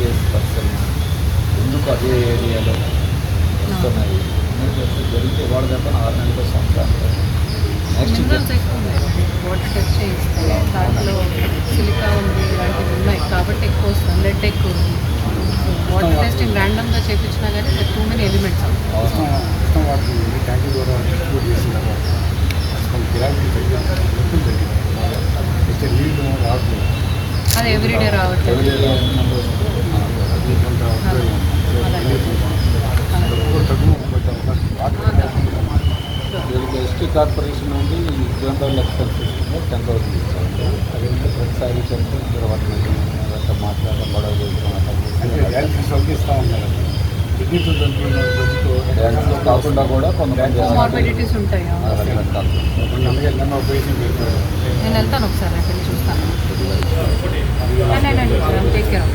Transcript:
MBBS person ఎందుకు అదే ఏరియాలో వస్తున్నాయి జరిగితే వాడు తప్ప 6 నెలలకు సంవత్సరాలు నెక్స్ట్ మినరల్స్ ఎక్కువ ఉన్నాయి, వాటర్ టెస్ట్ చేయిస్తే దాంట్లో సిలికా ఉంది, ఇలాంటివి ఉన్నాయి కాబట్టి ఎక్కువ వస్తుంది. లెడ్ ఎక్కువ ఉంది. వాటర్ టెస్టింగ్ ర్యాండమ్గా చేయించినా కానీ టూ మెనీ ఎలిమెంట్స్ అది ఎవ్రీడే రావట్లేదు. వీళ్ళకి ఎస్టీ కార్పొరేషన్ నుండి జనరల్ ఎక్స్పెన్సెస్ 10,000 ఇచ్చారు. అదేంటే ప్రతిసారి చెప్తే వాటిని మాట్లాడడం గొడవ డ్యాన్స్లో కాకుండా కూడా కొంతమంది మార్బిడిటీస్ ఉంటాయి. నేను వెళ్తాను ఒకసారి, రేపు వెళ్ళి చూస్తాను. Take care.